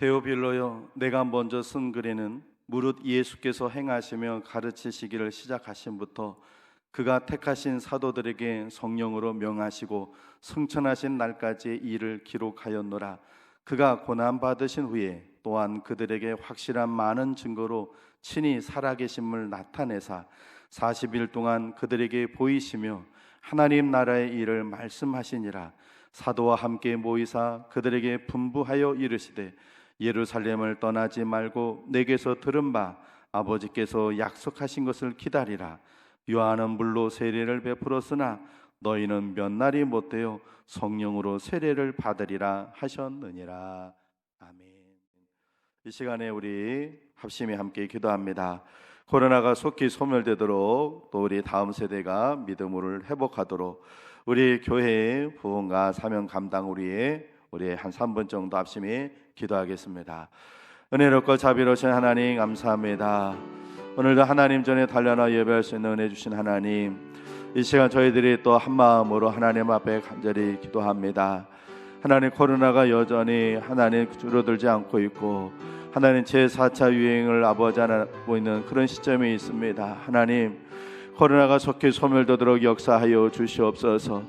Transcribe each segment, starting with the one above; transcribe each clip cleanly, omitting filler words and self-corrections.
데오빌로여, 내가 먼저 쓴 글에는 무릇 예수께서 행하시며 가르치시기를 시작하심부터 그가 택하신 사도들에게 성령으로 명하시고 승천하신 날까지의 일을 기록하였노라. 그가 고난받으신 후에 또한 그들에게 확실한 많은 증거로 친히 살아계심을 나타내사 40일 동안 그들에게 보이시며 하나님 나라의 일을 말씀하시니라. 사도와 함께 모이사 그들에게 분부하여 이르시되 예루살렘을 떠나지 말고 내게서 들은 바 아버지께서 약속하신 것을 기다리라. 요한은 물로 세례를 베풀었으나 너희는 몇 날이 못되어 성령으로 세례를 받으리라 하셨느니라. 아멘. 이 시간에 우리 합심히 함께 기도합니다. 코로나가 속히 소멸되도록 또 우리 다음 세대가 믿음을 회복하도록 우리 교회의 부흥과 사명 감당 우리의 한 3분 정도 합심히 기도하겠습니다. 은혜롭고 자비로우신 하나님 감사합니다. 오늘도 하나님 전에 단련하여 예배할 수 있는 은혜 주신 하나님, 이 시간 저희들이 또 한마음으로 하나님 앞에 간절히 기도합니다. 하나님, 코로나가 여전히 하나님 줄어들지 않고 있고 하나님 제4차 유행을 아버지 하고 있는 그런 시점이 있습니다. 하나님, 코로나가 속히 소멸되도록 역사하여 주시옵소서.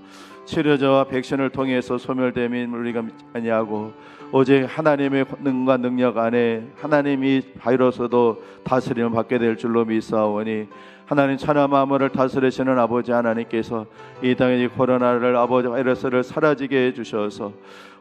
치료제와 백신을 통해서 소멸됨이 우리가 믿지 아니하고 오직 하나님의 능과 능력 안에 하나님이 바이러스도 다스림을 받게 될 줄로 믿사오니 하나님 천하 만물을 다스리시는 아버지 하나님께서 이 땅의 이 코로나를 아버지 바이러스를 사라지게 해주셔서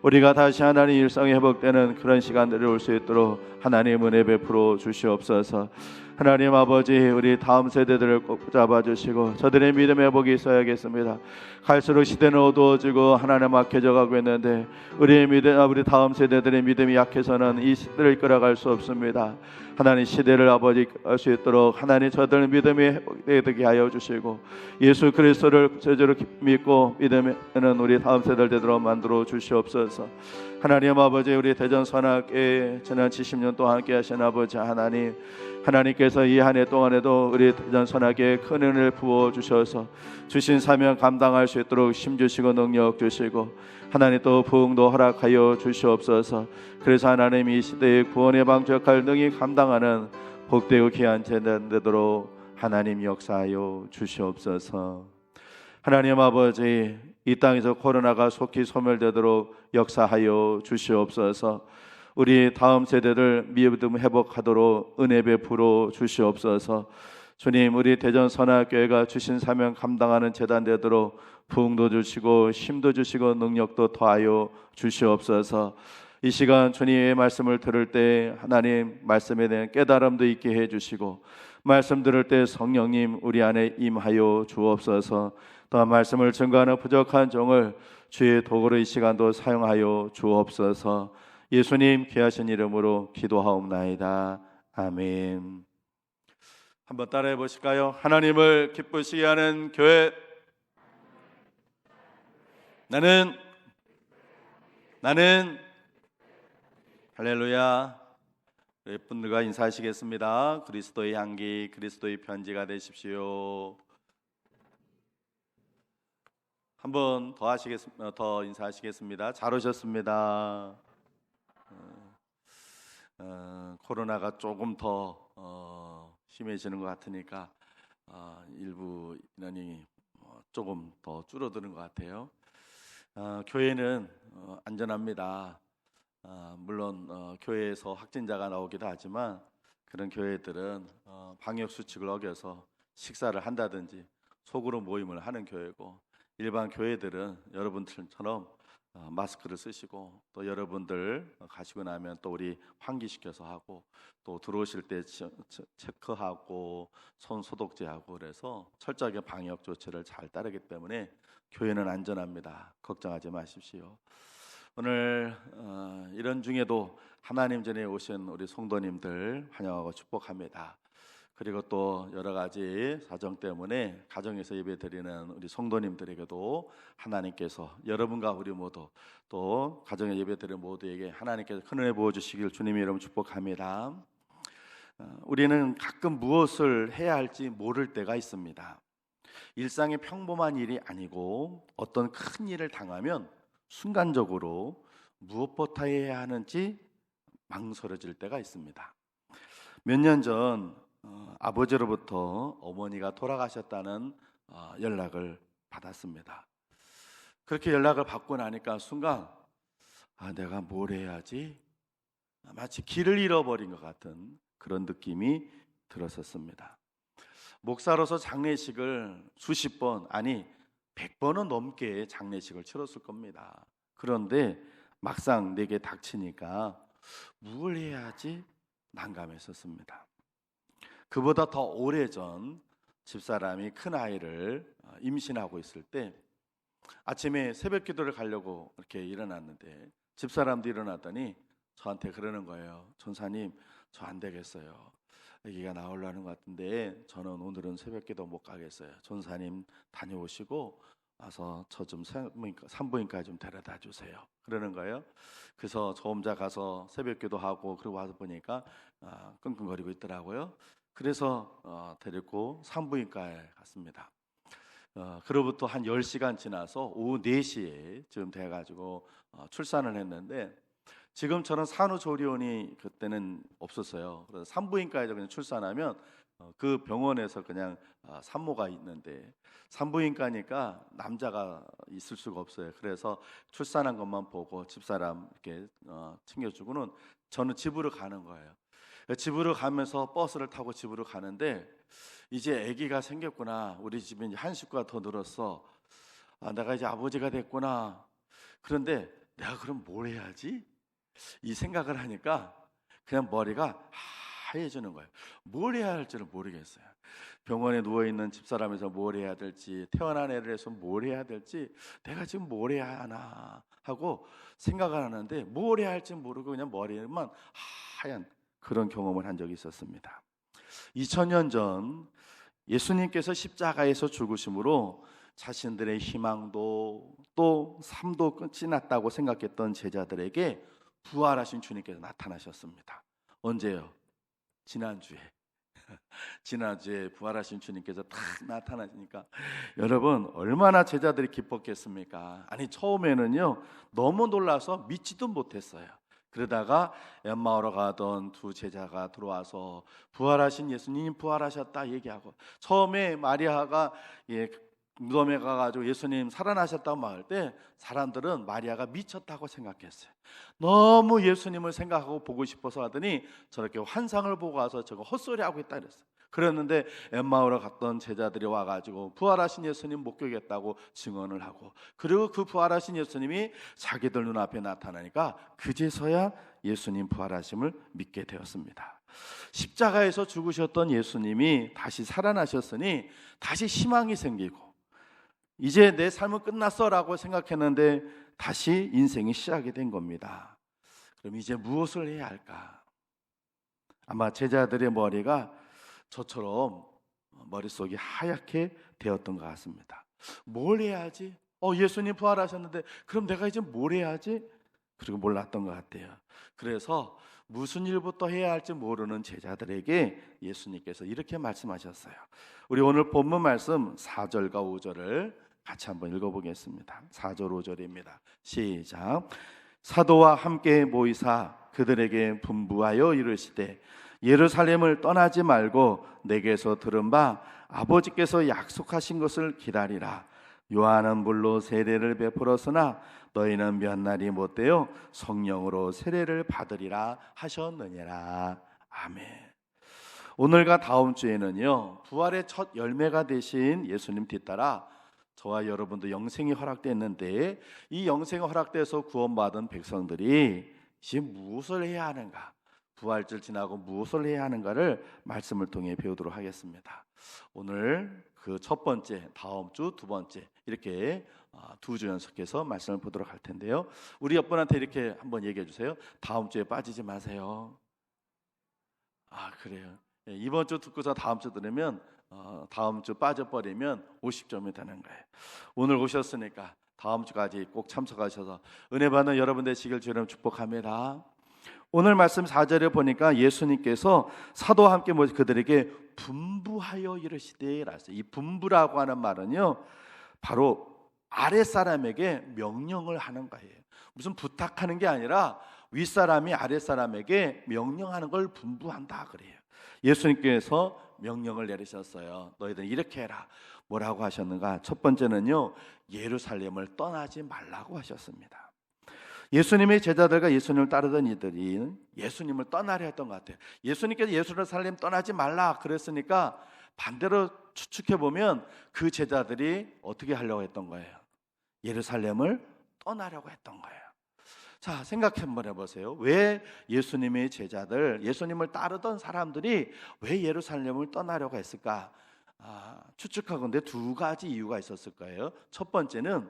우리가 다시 하나님 일상이 회복되는 그런 시간들이 올 수 있도록 하나님 은혜 베풀어 주시옵소서. 하나님 아버지, 우리 다음 세대들을 꼭 잡아주시고 저들의 믿음 회복이 있어야겠습니다. 갈수록 시대는 어두워지고 하나님 악해져 가고 있는데 우리 다음 세대들의 믿음이 약해서는 이 시대를 이끌어갈 수 없습니다. 하나님, 시대를 아버지 할 수 있도록 하나님 저들 믿음이 회복되게 하여 주시고 예수 그리스도를 제대로 믿고 믿음에는 우리 다음 세대를 되도록 만들어 주시옵소서. 하나님 아버지, 우리 대전 선악에 지난 70년 동안 함께 하신 아버지 하나님, 하나님께서 이 한 해 동안에도 우리 대전 선악에 큰 은혜를 부어 주셔서 주신 사명 감당할 수 있도록 힘 주시고 능력 주시고 하나님 또 부흥도 허락하여 주시옵소서. 그래서 하나님 이 시대의 구원의 방역할 능히 감당하는 복되고 귀한 재단 되도록 하나님 역사하여 주시옵소서. 하나님 아버지, 이 땅에서 코로나가 속히 소멸되도록 역사하여 주시옵소서. 우리 다음 세대를 믿음 회복하도록 은혜 베풀어 주시옵소서. 주님, 우리 대전 선악교회가 주신 사명 감당하는 재단 되도록 부흥도 주시고 힘도 주시고 능력도 더하여 주시옵소서. 이 시간 주님의 말씀을 들을 때 하나님 말씀에 대한 깨달음도 있게 해주시고 말씀 들을 때 성령님 우리 안에 임하여 주옵소서. 또한 말씀을 증거하는 부족한 종을 주의 도구로 이 시간도 사용하여 주옵소서. 예수님 귀하신 이름으로 기도하옵나이다. 아멘. 한번 따라해 보실까요? 하나님을 기쁘시게 하는 교회. 나는 할렐루야. 분들과 인사하시겠습니다. 그리스도의 향기, 그리스도의 편지가 되십시오. 한번 더 인사하시겠습니다. 잘 오셨습니다. 코로나가 조금 더 심해지는 것 같으니까 일부 인원이 조금 더 줄어드는 것 같아요. 교회는 안전합니다. 물론 교회에서 확진자가 나오기도 하지만 그런 교회들은 방역 수칙을 어겨서 식사를 한다든지 소그룹 모임을 하는 교회고, 일반 교회들은 여러분들처럼 마스크를 쓰시고 또 여러분들 가시고 나면 또 우리 환기시켜서 하고 또 들어오실 때 체크하고 손 소독제하고 그래서 철저하게 방역 조치를 잘 따르기 때문에 교회는 안전합니다. 걱정하지 마십시오. 오늘 이런 중에도 하나님 전에 오신 우리 성도님들 환영하고 축복합니다. 그리고 또 여러 가지 사정 때문에 가정에서 예배드리는 우리 성도님들에게도 하나님께서 여러분과 우리 모두 또 가정에 예배드리는 모두에게 하나님께서 큰 은혜 부어주시길 주님의 이름으로 축복합니다. 우리는 가끔 무엇을 해야 할지 모를 때가 있습니다. 일상의 평범한 일이 아니고 어떤 큰 일을 당하면 순간적으로 무엇부터 해야 하는지 망설여질 때가 있습니다. 몇 년 전 아버지로부터 어머니가 돌아가셨다는 연락을 받았습니다. 그렇게 연락을 받고 나니까 순간 내가 뭘 해야지? 마치 길을 잃어버린 것 같은 그런 느낌이 들었었습니다. 목사로서 장례식을 수십 번, 아니 100번은 넘게 장례식을 치렀을 겁니다. 그런데 막상 내게 닥치니까 뭘 해야지 난감했었습니다. 그보다 더 오래전 집사람이 큰 아이를 임신하고 있을 때 아침에 새벽 기도를 가려고 이렇게 일어났는데 집사람도 일어났더니 저한테 그러는 거예요. 전사님, 저 안 되겠어요. 아기가 나오려는 것 같은데 저는 오늘은 새벽 기도 못 가겠어요. 전사님 다녀오시고 와서 저 좀 산부인과에 좀 데려다 주세요. 그러는 거예요. 그래서 저 혼자 가서 새벽 기도하고 그리고 와서 보니까 끙끙거리고 있더라고요. 그래서 데리고 산부인과에 갔습니다. 그로부터 한 10시간 지나서 오후 4시에 쯤 돼가지고 출산을 했는데 지금처럼 산후조리원이 그때는 없었어요. 그래서 산부인과에서 그냥 출산하면 그 병원에서 그냥 산모가 있는데 산부인과니까 남자가 있을 수가 없어요. 그래서 출산한 것만 보고 집사람 이렇게 챙겨주고는 저는 집으로 가는 거예요. 집으로 가면서 버스를 타고 집으로 가는데 이제 아기가 생겼구나. 우리 집에 이제 한 식구가 더 늘었어. 내가 이제 아버지가 됐구나. 그런데 내가 그럼 뭘 해야지? 이 생각을 하니까 그냥 머리가 하얘지는 거예요. 뭘 해야 할지를 모르겠어요. 병원에 누워있는 집사람에서 뭘 해야 될지, 태어난 애를 해서 뭘 해야 될지, 내가 지금 뭘 해야 하나 하고 생각을 하는데 뭘 해야 할지 모르고 그냥 머리만 하얀 그런 경험을 한 적이 있었습니다. 2000년 전 예수님께서 십자가에서 죽으심으로 자신들의 희망도 또 삶도 끝이 났다고 생각했던 제자들에게 부활하신 주님께서 나타나셨습니다. 언제요? 지난주에 부활하신 주님께서 딱 나타나시니까 여러분 얼마나 제자들이 기뻤겠습니까? 아니 처음에는요 너무 놀라서 믿지도 못했어요. 그러다가 엠마오로 가던 두 제자가 들어와서 부활하신 예수님 부활하셨다 얘기하고 처음에 마리아가 무덤에 가가지고 예수님 살아나셨다고 말할 때 사람들은 마리아가 미쳤다고 생각했어요. 너무 예수님을 생각하고 보고 싶어서 하더니 저렇게 환상을 보고 와서 저거 헛소리하고 있다 그랬어요. 그랬는데 엠마오로 갔던 제자들이 와가지고 부활하신 예수님 목격했다고 증언을 하고 그리고 그 부활하신 예수님이 자기들 눈앞에 나타나니까 그제서야 예수님 부활하심을 믿게 되었습니다. 십자가에서 죽으셨던 예수님이 다시 살아나셨으니 다시 희망이 생기고 이제 내 삶은 끝났어라고 생각했는데 다시 인생이 시작이 된 겁니다. 그럼 이제 무엇을 해야 할까? 아마 제자들의 머리가 저처럼 머릿속이 하얗게 되었던 것 같습니다. 뭘 해야지? 예수님 부활하셨는데 그럼 내가 이제 뭘 해야지? 그리고 몰랐던 것 같아요. 그래서 무슨 일부터 해야 할지 모르는 제자들에게 예수님께서 이렇게 말씀하셨어요. 우리 오늘 본문 말씀 4절과 5절을 같이 한번 읽어보겠습니다. 4절 5절입니다. 시작. 사도와 함께 모이사 그들에게 분부하여 이르시되 예루살렘을 떠나지 말고 내게서 들은 바 아버지께서 약속하신 것을 기다리라. 요한은 물로 세례를 베풀었으나 너희는 몇 날이 못되어 성령으로 세례를 받으리라 하셨느니라. 아멘. 오늘과 다음 주에는요 부활의 첫 열매가 되신 예수님 뒤따라 저와 여러분도 영생이 허락됐는데 이 영생이 허락돼서 구원받은 백성들이 이제 무엇을 해야 하는가, 부활절 지나고 무엇을 해야 하는가를 말씀을 통해 배우도록 하겠습니다. 오늘 그 첫 번째, 다음 주 두 번째 이렇게 두 주 연속해서 말씀을 보도록 할 텐데요. 우리 옆분한테 이렇게 한번 얘기해 주세요. 다음 주에 빠지지 마세요. 그래요. 이번 주 듣고서 다음 주 들으면 다음 주 빠져버리면 50점이 되는 거예요. 오늘 오셨으니까 다음 주까지 꼭 참석하셔서 은혜 받는 여러분 되시길 주님 축복합니다. 오늘 말씀 4절에 보니까 예수님께서 사도와 함께 모여 그들에게 분부하여 이르시되 라서 이 분부라고 하는 말은요 바로 아랫사람에게 명령을 하는 거예요. 무슨 부탁하는 게 아니라 윗사람이 아랫사람에게 명령하는 걸 분부한다 그래요. 예수님께서 명령을 내리셨어요. 너희들 이렇게 해라. 뭐라고 하셨는가? 첫 번째는요, 예루살렘을 떠나지 말라고 하셨습니다. 예수님의 제자들과 예수님을 따르던 이들이 예수님을 떠나려 했던 것 같아요. 예수님께서 예루살렘 떠나지 말라 그랬으니까 반대로 추측해 보면 그 제자들이 어떻게 하려고 했던 거예요? 예루살렘을 떠나려고 했던 거예요. 자, 생각 한번 해보세요. 왜 예수님의 제자들, 예수님을 따르던 사람들이 왜 예루살렘을 떠나려고 했을까? 추측하건대 두 가지 이유가 있었을 거예요. 첫 번째는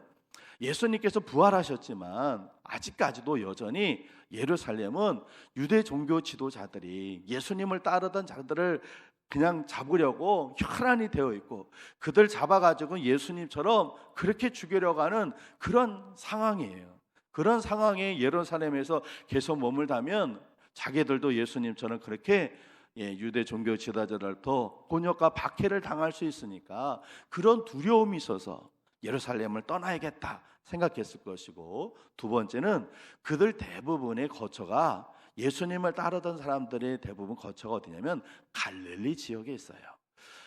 예수님께서 부활하셨지만 아직까지도 여전히 예루살렘은 유대 종교 지도자들이 예수님을 따르던 자들을 그냥 잡으려고 혈안이 되어 있고, 그들 잡아가지고 예수님처럼 그렇게 죽이려고 하는 그런 상황이에요. 그런 상황에 예루살렘에서 계속 머물다면 자기들도 예수님처럼 그렇게 유대 종교 지도자들도 곤욕과 박해를 당할 수 있으니까 그런 두려움이 있어서 예루살렘을 떠나야겠다 생각했을 것이고, 두 번째는 그들 대부분의 거처가, 예수님을 따르던 사람들의 대부분 거처가 어디냐면 갈릴리 지역에 있어요.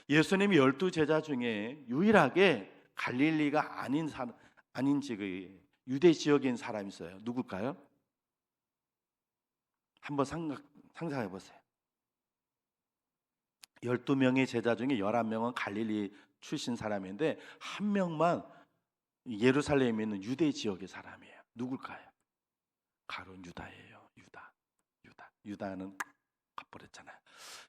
예수님이 12제자 중에 유일하게 갈릴리가 아닌 지역이 유대 지역인 사람이 있어요. 누굴까요? 한번 상상해 보세요. 12명의 제자 중에 11명은 갈릴리 출신 사람인데 한 명만 예루살렘에 있는 유대 지역의 사람이에요. 누굴까요? 가룟 유다예요. 유다는 갚버렸잖아요.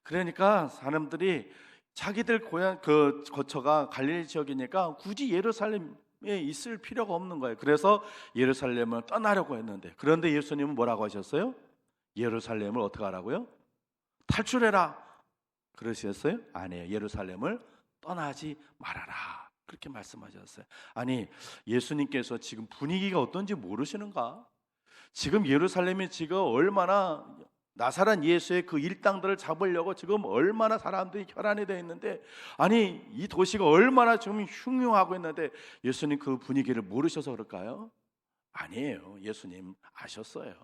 그러니까 사람들이 자기들 고향 그 거처가 갈릴리 지역이니까 굳이 예루살렘에 있을 필요가 없는 거예요. 그래서 예루살렘을 떠나려고 했는데, 그런데 예수님은 뭐라고 하셨어요? 예루살렘을 어떻게 하라고요? 탈출해라 그러셨어요? 아니에요. 예루살렘을 떠나지 말아라 그렇게 말씀하셨어요. 아니, 예수님께서 지금 분위기가 어떤지 모르시는가? 지금 예루살렘이 지금 얼마나 나사렛 예수의 그 일당들을 잡으려고 지금 얼마나 사람들이 혈안이 되어 있는데, 아니 이 도시가 얼마나 지금 흉흉하고 있는데 예수님 그 분위기를 모르셔서 그럴까요? 아니에요. 예수님 아셨어요.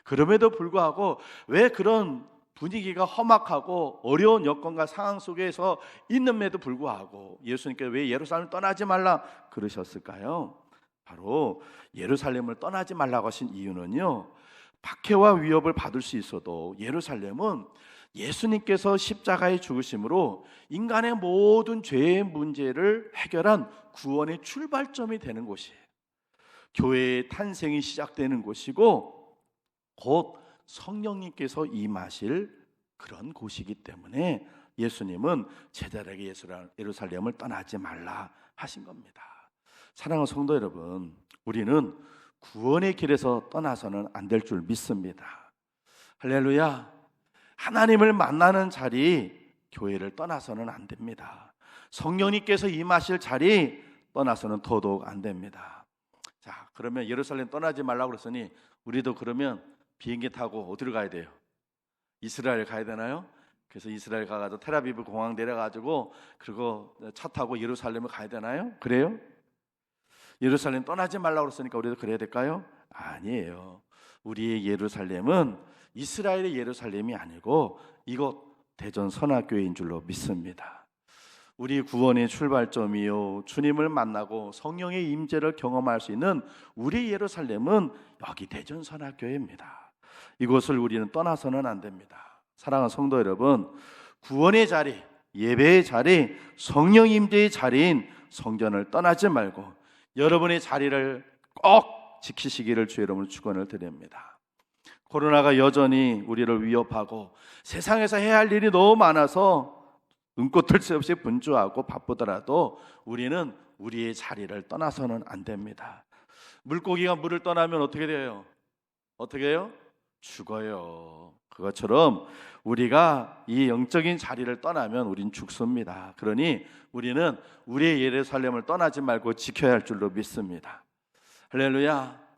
그럼에도 불구하고 왜 그런 분위기가 험악하고 어려운 여건과 상황 속에서 있는데도 불구하고 예수님께서 왜 예루살렘을 떠나지 말라 그러셨을까요? 바로 예루살렘을 떠나지 말라고 하신 이유는요, 박해와 위협을 받을 수 있어도 예루살렘은 예수님께서 십자가의 죽으심으로 인간의 모든 죄의 문제를 해결한 구원의 출발점이 되는 곳이에요. 교회의 탄생이 시작되는 곳이고 곧 성령님께서 임하실 그런 곳이기 때문에 예수님은 제자들에게 예루살렘을 떠나지 말라 하신 겁니다. 사랑하는 성도 여러분, 우리는 구원의 길에서 떠나서는 안 될 줄 믿습니다. 할렐루야. 하나님을 만나는 자리, 교회를 떠나서는 안 됩니다. 성령님께서 임하실 자리 떠나서는 더더욱 안 됩니다. 자, 그러면 예루살렘 떠나지 말라고 그랬으니 우리도 그러면 비행기 타고 어디로 가야 돼요? 이스라엘 가야 되나요? 그래서 이스라엘 가가지고 텔아비브 공항 내려가지고 그리고 차 타고 예루살렘을 가야 되나요? 그래요? 예루살렘 떠나지 말라고 그랬으니까 우리도 그래야 될까요? 아니에요. 우리의 예루살렘은 이스라엘의 예루살렘이 아니고 이곳 대전 선악교회인 줄로 믿습니다. 우리 구원의 출발점이요, 주님을 만나고 성령의 임재를 경험할 수 있는 우리 예루살렘은 여기 대전 선악교회입니다. 이곳을 우리는 떠나서는 안 됩니다. 사랑하는 성도 여러분, 구원의 자리, 예배의 자리, 성령 임재의 자리인 성전을 떠나지 말고 여러분의 자리를 꼭 지키시기를 주의 이름으로 축원을 드립니다. 코로나가 여전히 우리를 위협하고 세상에서 해야 할 일이 너무 많아서 눈꽃을 새 없이 분주하고 바쁘더라도 우리는 우리의 자리를 떠나서는 안 됩니다. 물고기가 물을 떠나면 어떻게 돼요? 어떻게 해요? 죽어요. 그것처럼 우리가 이 영적인 자리를 떠나면 우린 죽습니다. 그러니 우리는 우리의 예루살렘을 떠나지 말고 지켜야 할 줄로 믿습니다. 할렐루야.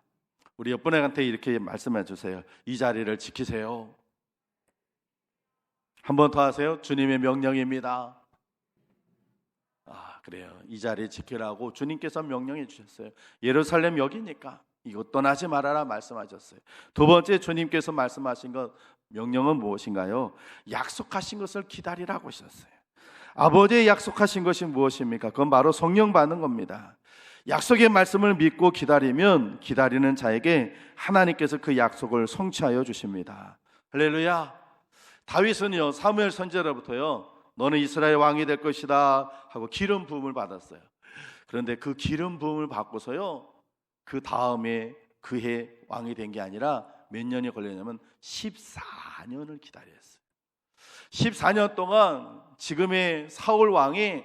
우리 옆 분한테 이렇게 말씀해 주세요. 이 자리를 지키세요. 한 번 더 하세요. 주님의 명령입니다. 그래요. 이 자리 지키라고 주님께서 명령해 주셨어요. 예루살렘 여기니까 이거 떠나지 말아라 말씀하셨어요. 두 번째 주님께서 말씀하신 것 명령은 무엇인가요? 약속하신 것을 기다리라고 하셨어요. 아버지의 약속하신 것이 무엇입니까? 그건 바로 성령 받는 겁니다. 약속의 말씀을 믿고 기다리면 기다리는 자에게 하나님께서 그 약속을 성취하여 주십니다. 할렐루야. 다윗은요, 사무엘 선지자로부터요, 너는 이스라엘 왕이 될 것이다 하고 기름 부음을 받았어요. 그런데 그 기름 부음을 받고서요, 그 다음에 그해 왕이 된 게 아니라 몇 년이 걸렸냐면 14년을 기다렸어요. 14년 동안 지금의 사울 왕이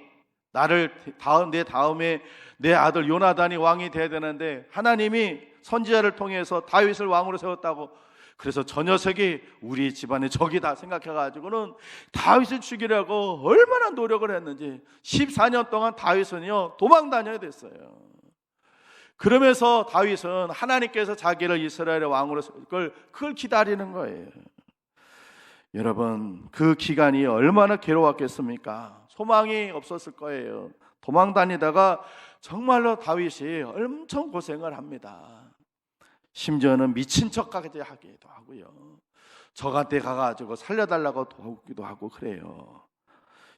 내 다음에 내 아들 요나단이 왕이 돼야 되는데 하나님이 선지자를 통해서 다윗을 왕으로 세웠다고, 그래서 저 녀석이 우리 집안의 적이다 생각해가지고는 다윗을 죽이려고 얼마나 노력을 했는지 14년 동안 다윗은요 도망 다녀야 됐어요. 그러면서 다윗은 하나님께서 자기를 이스라엘의 왕으로 세울 그걸 기다리는 거예요. 여러분, 그 기간이 얼마나 괴로웠겠습니까? 소망이 없었을 거예요. 도망 다니다가 정말로 다윗이 엄청 고생을 합니다. 심지어는 미친 척까지 하기도 하고요, 적한테 가가지고 살려달라고 도우기도 하고 그래요.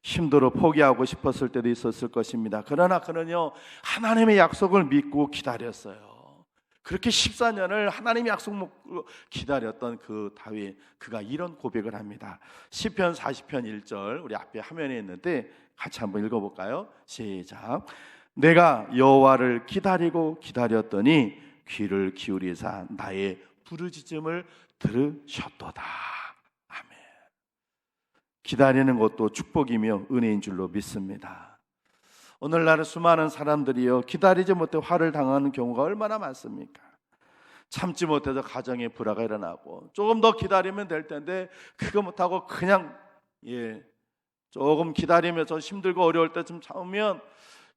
힘들어 포기하고 싶었을 때도 있었을 것입니다. 그러나 그는요 하나님의 약속을 믿고 기다렸어요. 그렇게 14년을 하나님의 약속 믿고 기다렸던 그 다윗, 그가 이런 고백을 합니다. 시편 40편 1절 우리 앞에 화면에 있는데 같이 한번 읽어볼까요? 시작. 내가 여호와를 기다리고 기다렸더니 귀를 기울이사 나의 부르짖음을 들으셨도다. 아멘. 기다리는 것도 축복이며 은혜인 줄로 믿습니다. 오늘날 수많은 사람들이요 기다리지 못해 화를 당하는 경우가 얼마나 많습니까? 참지 못해서 가정에 불화가 일어나고, 조금 더 기다리면 될 텐데 그거 못하고 그냥 조금 기다리면서 힘들고 어려울 때 좀 참으면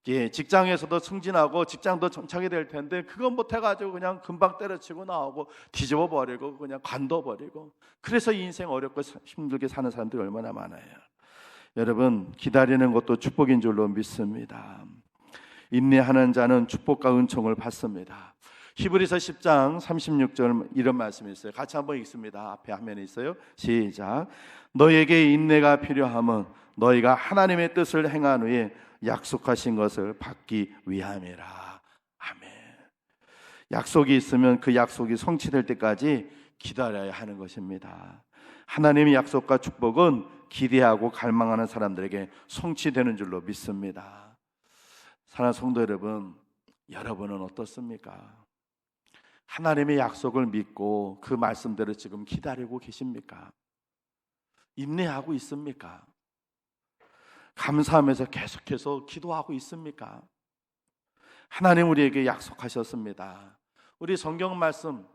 직장에서도 승진하고 직장도 정착이 될 텐데 그건 못해가지고 그냥 금방 때려치고 나오고 뒤집어 버리고 그냥 관둬버리고, 그래서 인생 어렵고 힘들게 사는 사람들이 얼마나 많아요. 여러분, 기다리는 것도 축복인 줄로 믿습니다. 인내하는 자는 축복과 은총을 받습니다. 히브리서 10장 36절 이런 말씀이 있어요. 같이 한번 읽습니다. 앞에 화면에 있어요. 시작. 너에게 인내가 필요함은 너희가 하나님의 뜻을 행한 후에 약속하신 것을 받기 위함이라. 아멘. 약속이 있으면 그 약속이 성취될 때까지 기다려야 하는 것입니다. 하나님의 약속과 축복은 기대하고 갈망하는 사람들에게 성취되는 줄로 믿습니다. 사랑하는 성도 여러분, 여러분은 어떻습니까? 하나님의 약속을 믿고 그 말씀대로 지금 기다리고 계십니까? 인내하고 있습니까? 감사하면서 계속해서 기도하고 있습니까? 하나님 우리에게 약속하셨습니다. 우리 성경 말씀,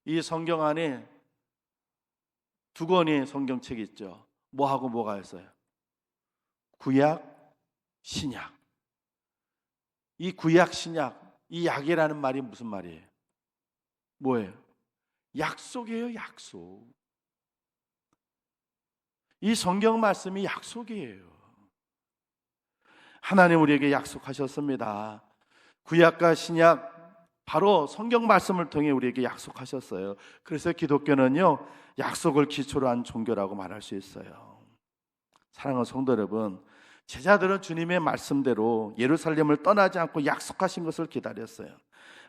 이 성경 안에 두 권의 성경책이 있죠. 뭐하고 뭐가 있어요? 구약, 신약. 이 구약, 신약, 이 약이라는 말이 무슨 말이에요? 뭐예요? 약속이에요, 약속. 이 성경 말씀이 약속이에요. 하나님 우리에게 약속하셨습니다. 구약과 신약, 바로 성경 말씀을 통해 우리에게 약속하셨어요. 그래서 기독교는요 약속을 기초로 한 종교라고 말할 수 있어요. 사랑하는 성도 여러분, 제자들은 주님의 말씀대로 예루살렘을 떠나지 않고 약속하신 것을 기다렸어요.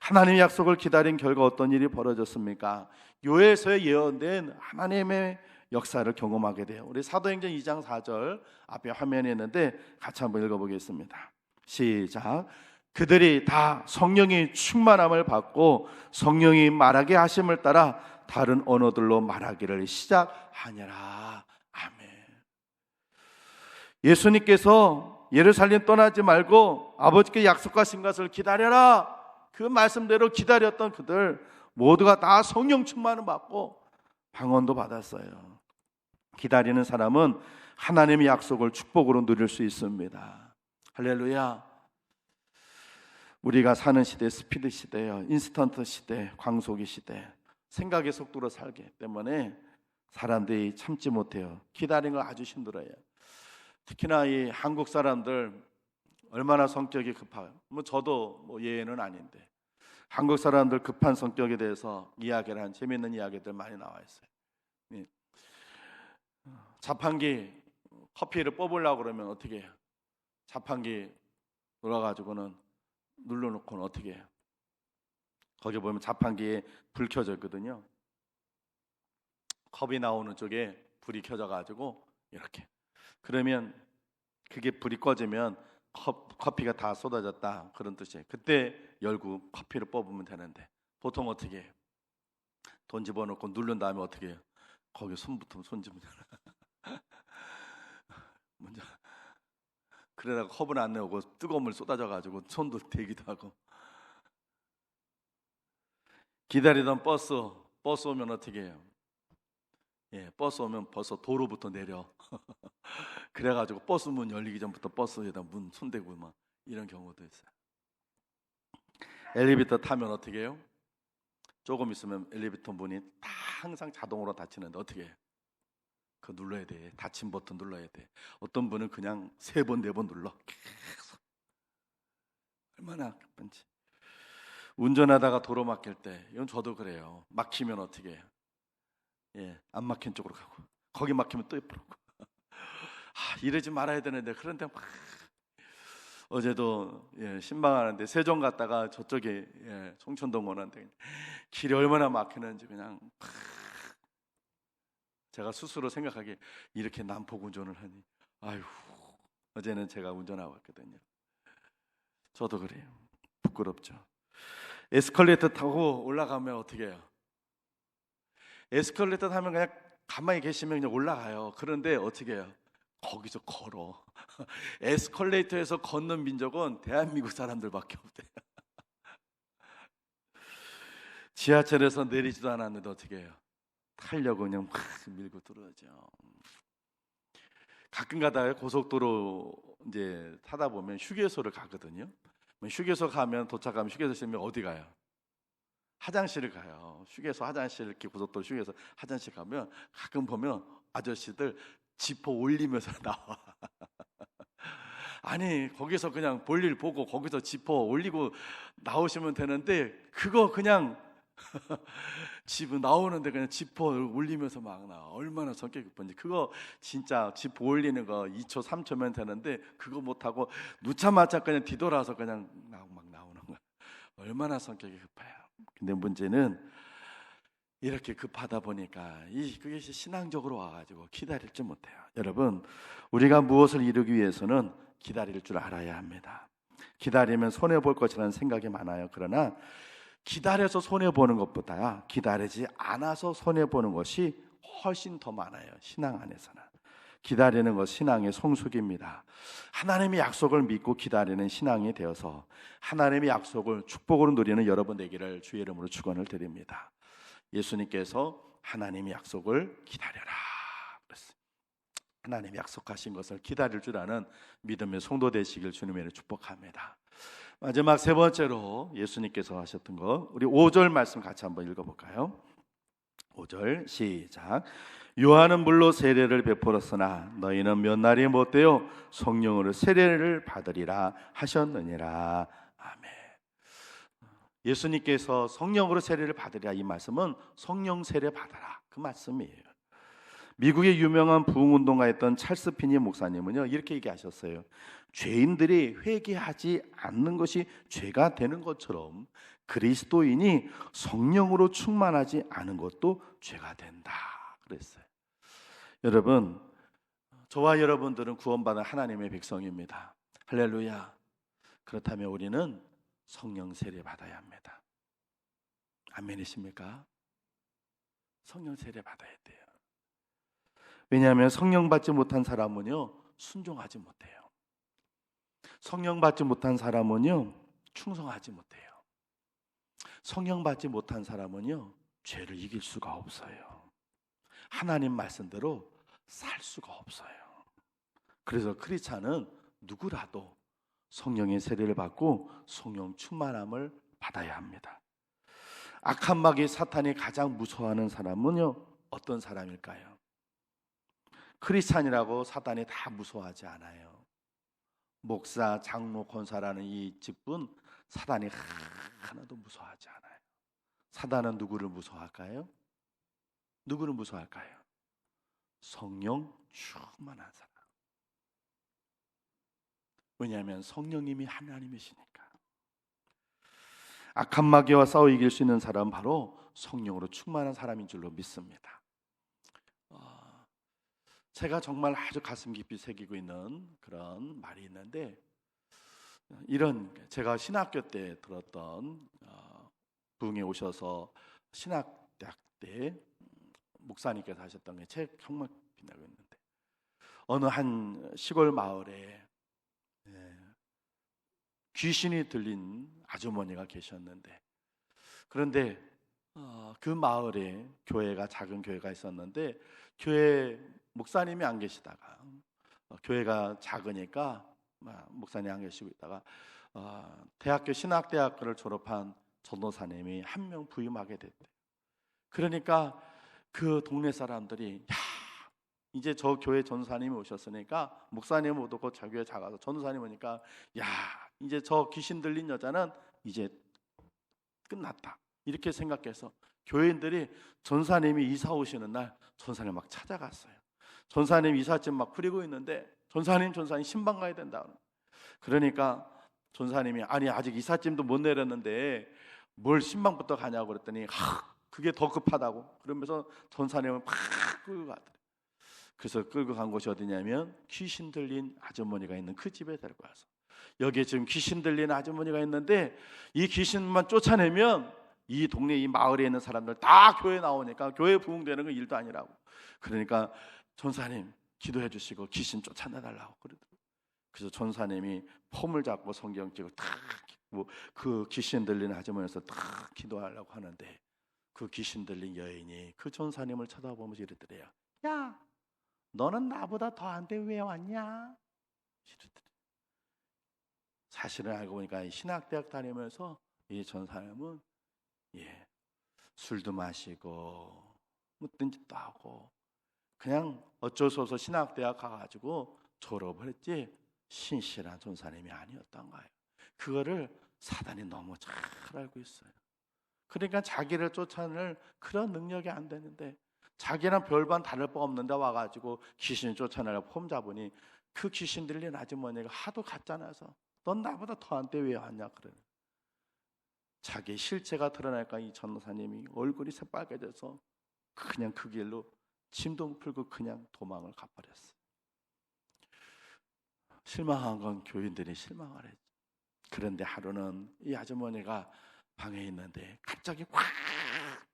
하나님의 약속을 기다린 결과 어떤 일이 벌어졌습니까? 요엘서에 예언된 하나님의 역사를 경험하게 돼요. 우리 사도행전 2장 4절 앞에 화면에 있는데 같이 한번 읽어보겠습니다. 시작. 그들이 다 성령의 충만함을 받고 성령이 말하게 하심을 따라 다른 언어들로 말하기를 시작하니라. 아멘. 예수님께서 예루살렘 떠나지 말고 아버지께 약속하신 것을 기다려라, 그 말씀대로 기다렸던 그들 모두가 다 성령 충만을 받고 방언도 받았어요. 기다리는 사람은 하나님의 약속을 축복으로 누릴 수 있습니다. 할렐루야. 우리가 사는 시대 스피드 시대예요. 인스턴트 시대, 광속기 시대, 생각의 속도로 살기 때문에 사람들이 참지 못해요. 기다리는 걸 아주 힘들어요. 특히나 이 한국 사람들 얼마나 성격이 급해요. 저도 예외는 아닌데 한국 사람들 급한 성격에 대해서 이야기를 한 재미있는 이야기들 많이 나와 있어요. 예. 자판기 커피를 뽑으려고 그러면 어떻게 해요? 자판기 돌아가지고는 눌러놓고는 어떻게 해요? 거기 보면 자판기에 불 켜져 있거든요. 컵이 나오는 쪽에 불이 켜져가지고 이렇게, 그러면 그게 불이 꺼지면 커피가 다 쏟아졌다 그런 뜻이에요. 그때 열고 커피를 뽑으면 되는데 보통 어떻게 해요? 돈 집어넣고 누른 다음에 어떻게 해요? 거기 손부터 손집으면 먼저, 그러다가 컵은 안 내오고 뜨거운 물 쏟아져가지고 손도 대기도 하고. 기다리던 버스 오면 어떻게 해요? 예, 버스 오면 벌써 도로부터 내려. 그래가지고 버스 문 열리기 전부터 버스에다 문 손대고 막 이런 경우도 있어요. 엘리베이터 타면 어떻게 해요? 조금 있으면 엘리베이터 문이 다 항상 자동으로 닫히는데 어떻게 해요? 그거 눌러야 돼. 닫힌 버튼 눌러야 돼. 어떤 분은 그냥 3번 4번 눌러. 계속. 얼마나 급한지. 운전하다가 도로 막힐 때, 이건 저도 그래요. 막히면 어떻게 해요? 예, 안 막힌 쪽으로 가고, 거기 막히면 또 옆으로 가고. 이러지 말아야 되는데, 그런데 막 어제도 신방하는데 세종 갔다가 저쪽에 송천동 오는데 길이 얼마나 막히는지 그냥 제가 스스로 생각하기에 이렇게 난폭 운전을 하니, 아유, 어제는 제가 운전하고 왔거든요. 저도 그래요. 부끄럽죠. 에스컬레이터 타고 올라가면 어떻게 해요? 에스컬레이터 타면 그냥 가만히 계시면 그냥 올라가요. 그런데 어떻게 해요? 거기서 걸어. 에스컬레이터에서 걷는 민족은 대한민국 사람들밖에 없대요. 지하철에서 내리지도 않았는데 어떻게 해요? 타려고 그냥 막 밀고 들어오죠. 가끔 가다가 고속도로 이제 타다 보면 휴게소를 가거든요. 휴게소 가면, 도착하면 휴게소 시면 어디 가요? 화장실을 가요. 휴게소 화장실, 이렇게 고속도로 휴게소 화장실 가면 가끔 보면 아저씨들 지퍼 올리면서 나와. 아니, 거기서 그냥 볼일 보고 거기서 지퍼 올리고 나오시면 되는데 그거 그냥 집 나오는데 그냥 지퍼 올리면서 막 나와. 얼마나 성격이 급한지. 그거 진짜 지퍼 올리는 거 2초 3초면 되는데 그거 못하고 누차마차 그냥 뒤돌아서 그냥 막 나오는 거야. 얼마나 성격이 급해요. 근데 문제는 이렇게 급하다 보니까 그게 신앙적으로 와가지고 기다릴 줄 못해요. 여러분, 우리가 무엇을 이루기 위해서는 기다릴 줄 알아야 합니다. 기다리면 손해볼 것이라는 생각이 많아요. 그러나 기다려서 손해보는 것보다 기다리지 않아서 손해보는 것이 훨씬 더 많아요. 신앙 안에서는. 기다리는 것 신앙의 성숙입니다. 하나님의 약속을 믿고 기다리는 신앙이 되어서 하나님의 약속을 축복으로 누리는 여러분 되기를 주의 이름으로 축원을 드립니다. 예수님께서 하나님의 약속을 기다려라 그랬어요. 하나님이 약속하신 것을 기다릴 줄 아는 믿음의 성도 되시길 주님의 축복합니다. 마지막 세 번째로 예수님께서 하셨던 것, 우리 5절 말씀 같이 한번 읽어볼까요? 5절 시작. 요한은 물로 세례를 베풀었으나 너희는 몇 날이 못되어 성령으로 세례를 받으리라 하셨느니라. 아멘. 예수님께서 성령으로 세례를 받으리라, 이 말씀은 성령 세례 받아라 그 말씀이에요. 미국의 유명한 부흥운동가였던 찰스 피니 목사님은요 이렇게 얘기하셨어요. 죄인들이 회개하지 않는 것이 죄가 되는 것처럼 그리스도인이 성령으로 충만하지 않은 것도 죄가 된다 그랬어요. 여러분, 저와 여러분들은 구원받은 하나님의 백성입니다. 할렐루야. 그렇다면 우리는 성령 세례 받아야 합니다. 아멘이십니까? 성령 세례 받아야 돼요. 왜냐하면 성령 받지 못한 사람은요 순종하지 못해요. 성령 받지 못한 사람은요 충성하지 못해요. 성령 받지 못한 사람은요 죄를 이길 수가 없어요. 하나님 말씀대로 살 수가 없어요. 그래서 크리스찬은 누구라도 성령의 세례를 받고 성령 충만함을 받아야 합니다. 악한 마귀 사탄이 가장 무서워하는 사람은요 어떤 사람일까요? 크리스찬이라고 사탄이 다 무서워하지 않아요. 목사, 장로, 권사라는 이 직분 사단이 하나도 무서워하지 않아요. 사단은 누구를 무서워할까요? 누구를 무서워할까요? 성령 충만한 사람. 왜냐하면 성령님이 하나님이시니까. 악한 마귀와 싸워 이길 수 있는 사람은 바로 성령으로 충만한 사람인 줄로 믿습니다. 제가 정말 아주 가슴 깊이 새기고 있는 그런 말이 있는데, 이런 제가 신학교 때 들었던 부흥에 오셔서 신학대학 때 목사님께서 하셨던 게 책 정말 빛나고 있는데, 어느 한 시골 마을에 귀신이 들린 아주머니가 계셨는데, 그런데 그 마을에 교회가 작은 교회가 있었는데, 교회 목사님이 안 계시다가 교회가 작으니까 목사님이 안 계시고 있다가 대학교 신학대학교를 졸업한 전도사님이 한 명 부임하게 됐대요. 그러니까 그 동네 사람들이, 야, 이제 저 교회 전도사님이 오셨으니까, 목사님 못 오고 저 교회 작아서 전도사님 오니까, 야, 이제 저 귀신 들린 여자는 이제 끝났다, 이렇게 생각해서 교인들이 전사님이 이사 오시는 날 전사님 막 찾아갔어요. 전사님 이삿짐 막 풀이고 있는데, 전사님 신방 가야 된다. 그러니까 전사님이, 아니 아직 이삿짐도 못 내렸는데 뭘 신방부터 가냐고 그랬더니, 그게 더 급하다고 그러면서 전사님을 팍 끌고 가더래요. 그래서 끌고 간 곳이 어디냐면 귀신 들린 아주머니가 있는 그 집에 데리고 와서, 여기에 지금 귀신 들린 아주머니가 있는데 이 귀신만 쫓아내면 이 동네 이 마을에 있는 사람들 다 교회 나오니까 교회 부흥되는 건 일도 아니라고. 그러니까 전사님 기도해 주시고 귀신 쫓아내달라고 그러더라고요. 그래서 전사님이 폼을 잡고 성경 찍고 탁 그 귀신 들린 아주머니에서 탁 기도하려고 하는데, 그 귀신 들린 여인이 그 전사님을 쳐다보면서 이러더래요. 야, 너는 나보다 더한데 왜 왔냐? 이러더래요. 사실은 알고 보니까 신학대학 다니면서 이 전사님은 술도 마시고 못된 짓도 하고 그냥 어쩔 수 없어 신학대학 가가지고 졸업을 했지 신실한 전사님이 아니었던 거예요. 그거를 사단이 너무 잘 알고 있어요. 그러니까 자기를 쫓아낼 그런 능력이 안 되는데, 자기랑 별반 다를 바 없는데 와가지고 귀신 쫓아내려고 폼 잡으니, 그 귀신 들린 아주머니가 하도 가짜나서 넌 나보다 더한데 왜 왔냐 그래. 자기 실체가 드러날까 이 전도사님이 얼굴이 새빨개져서 그냥 그 길로 짐도 풀고 그냥 도망을 가버렸어요. 실망한 건 교인들이 실망을 했죠. 그런데 하루는 이 아주머니가 방에 있는데 갑자기 확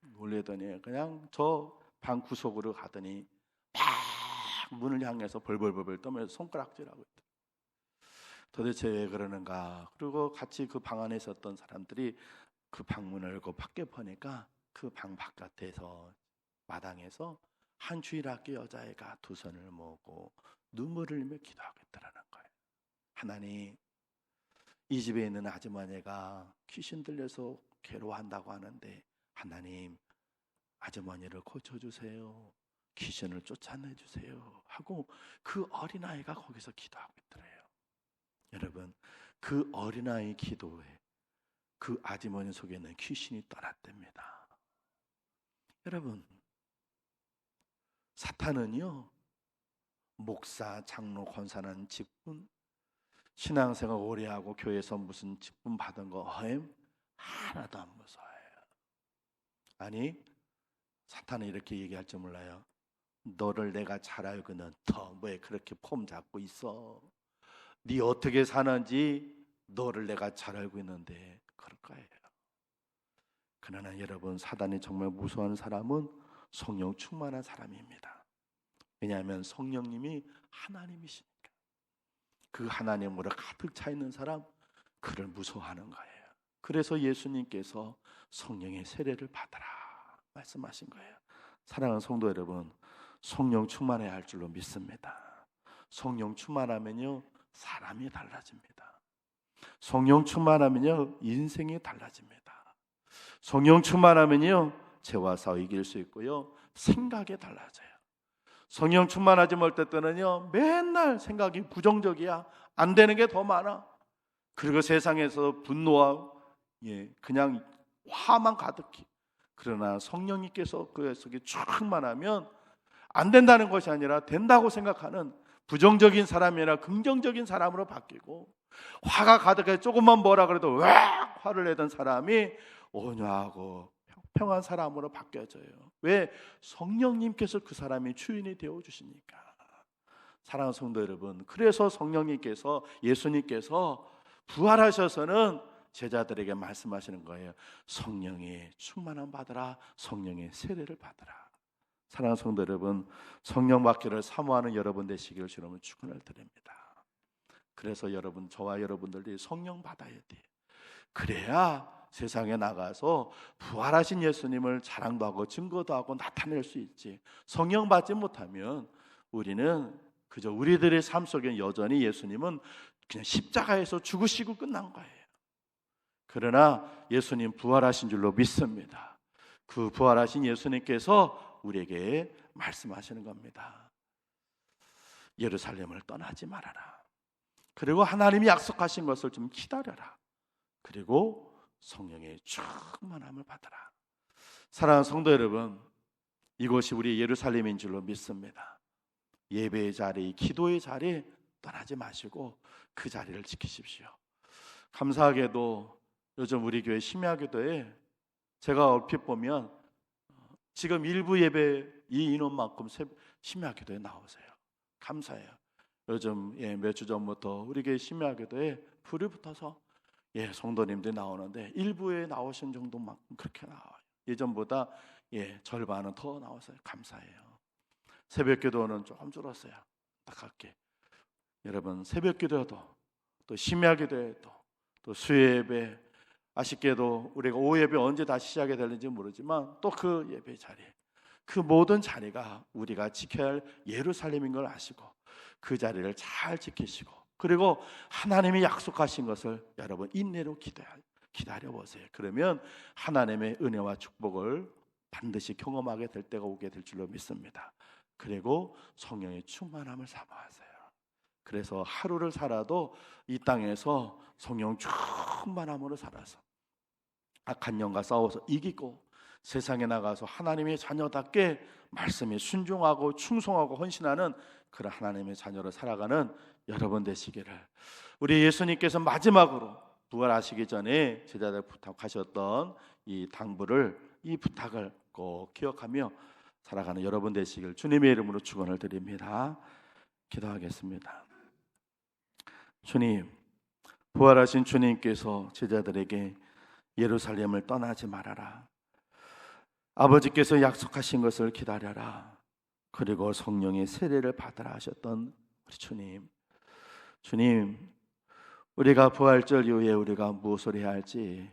놀래더니 그냥 저 방 구석으로 가더니 막 문을 향해서 벌벌벌 떠면서 손가락질하고 있다. 도대체 왜 그러는가? 그리고 같이 그 방 안에 있었던 사람들이 그 방문을 열고 밖에 보니까 그 방 바깥에서 마당에서 한 주일학교 여자애가 두 손을 모으고 눈물을 흘리며 기도하고 있다는 거예요. 하나님, 이 집에 있는 아주머니가 귀신 들려서 괴로워한다고 하는데 하나님, 아주머니를 고쳐주세요. 귀신을 쫓아내주세요 하고 그 어린아이가 거기서 기도하고 있더래요. 여러분, 그 어린아이 기도에 그 아주머니 속에 있는 귀신이 떠났답니다. 여러분, 사탄은요, 목사, 장로, 권사는 직분, 신앙생활 오래 하고 교회에서 무슨 직분 받은 거 하나도 안 무서워요. 아니, 사탄은 이렇게 얘기할 줄 몰라요. 너를 내가 잘 알고는 더 왜 그렇게 폼 잡고 있어? 네 어떻게 사는지 너를 내가 잘 알고 있는데 그럴 거예요. 그러나 여러분, 사단이 정말 무서워하는 사람은 성령 충만한 사람입니다. 왜냐하면 성령님이 하나님이시니까. 그 하나님으로 가득 차 있는 사람, 그를 무서워하는 거예요. 그래서 예수님께서 성령의 세례를 받아라 말씀하신 거예요. 사랑하는 성도 여러분, 성령 충만해야 할 줄로 믿습니다. 성령 충만하면요, 사람이 달라집니다. 성령 충만하면요, 인생이 달라집니다. 성령 충만하면요, 죄와 싸워 이길 수 있고요, 생각이 달라져요. 성령 충만하지 못할 때는요, 맨날 생각이 부정적이야. 안 되는 게 더 많아. 그리고 세상에서 분노와 그냥 화만 가득히. 그러나 성령님께서 그 속에 충만하면 안 된다는 것이 아니라 된다고 생각하는 부정적인 사람이 아니라 긍정적인 사람으로 바뀌고, 화가 가득해 조금만 뭐라 그래도 와 화를 내던 사람이 온유하고 평안한 사람으로 바뀌어져요. 왜? 성령님께서 그 사람이 주인이 되어주시니까. 사랑하는 성도 여러분, 그래서 성령님께서, 예수님께서 부활하셔서는 제자들에게 말씀하시는 거예요. 성령의 충만함 받으라, 성령의 세례를 받으라. 사랑하는 성도 여러분, 성령 받기를 사모하는 여러분 되시기를 주님은 축원을 드립니다. 그래서 여러분, 저와 여러분들이 성령 받아야 돼요. 그래야 세상에 나가서 부활하신 예수님을 자랑도 하고 증거도 하고 나타낼 수 있지. 성령 받지 못하면 우리는 그저 우리들의 삶 속에 여전히 예수님은 그냥 십자가에서 죽으시고 끝난 거예요. 그러나 예수님 부활하신 줄로 믿습니다. 그 부활하신 예수님께서 우리에게 말씀하시는 겁니다. 예루살렘을 떠나지 말아라. 그리고 하나님이 약속하신 것을 좀 기다려라. 그리고 성령의 충만함을 받아라. 사랑하는 성도 여러분, 이곳이 우리 예루살렘인 줄로 믿습니다. 예배의 자리, 기도의 자리 떠나지 마시고 그 자리를 지키십시오. 감사하게도 요즘 우리 교회 심야기도에 제가 얼핏 보면 지금 일부 예배 이 인원만큼 심야기도에 나오세요. 감사해요. 요즘 몇 주 전부터 우리 교회 심야기도에 불이 붙어서 성도님들이 나오는데 일부에 나오신 정도만큼 그렇게 나와요. 예전보다 절반은 더 나와서요. 감사해요. 새벽기도는 조금 줄었어요. 안타깝게. 여러분, 새벽기도에도 또 심야기도에도 또 수요예배, 아쉽게도 우리가 오예배 언제 다시 시작이 될는지 모르지만 또 그 예배 자리, 그 모든 자리가 우리가 지켜야 할 예루살렘인 걸 아시고 그 자리를 잘 지키시고, 그리고 하나님이 약속하신 것을 여러분 인내로 기다려보세요. 그러면 하나님의 은혜와 축복을 반드시 경험하게 될 때가 오게 될 줄로 믿습니다. 그리고 성령의 충만함을 사모하세요. 그래서 하루를 살아도 이 땅에서 성령 충만함으로 살아서 악한 영과 싸워서 이기고 세상에 나가서 하나님의 자녀답게 말씀에 순종하고 충성하고 헌신하는 그런 하나님의 자녀로 살아가는 여러분 되시기를, 우리 예수님께서 마지막으로 부활하시기 전에 제자들 부탁하셨던 이 당부를, 이 부탁을 꼭 기억하며 살아가는 여러분 되시길 주님의 이름으로 축원을 드립니다. 기도하겠습니다. 주님, 부활하신 주님께서 제자들에게 예루살렘을 떠나지 말아라, 아버지께서 약속하신 것을 기다려라, 그리고 성령의 세례를 받으라 하셨던 우리 주님, 우리가 부활절 이후에 우리가 무엇을 해야 할지,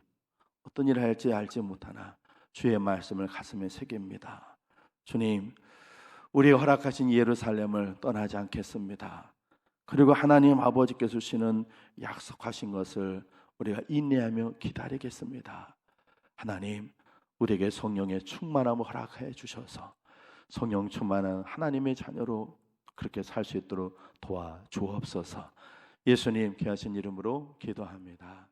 어떤 일을 할지 알지 못하나 주의 말씀을 가슴에 새깁니다. 주님, 우리 허락하신 예루살렘을 떠나지 않겠습니다. 그리고 하나님 아버지께서 주시는 약속하신 것을 우리가 인내하며 기다리겠습니다. 하나님, 우리에게 성령의 충만함을 허락해 주셔서 성령 충만한 하나님의 자녀로 그렇게 살 수 있도록 도와주옵소서. 예수님 귀하신 이름으로 기도합니다.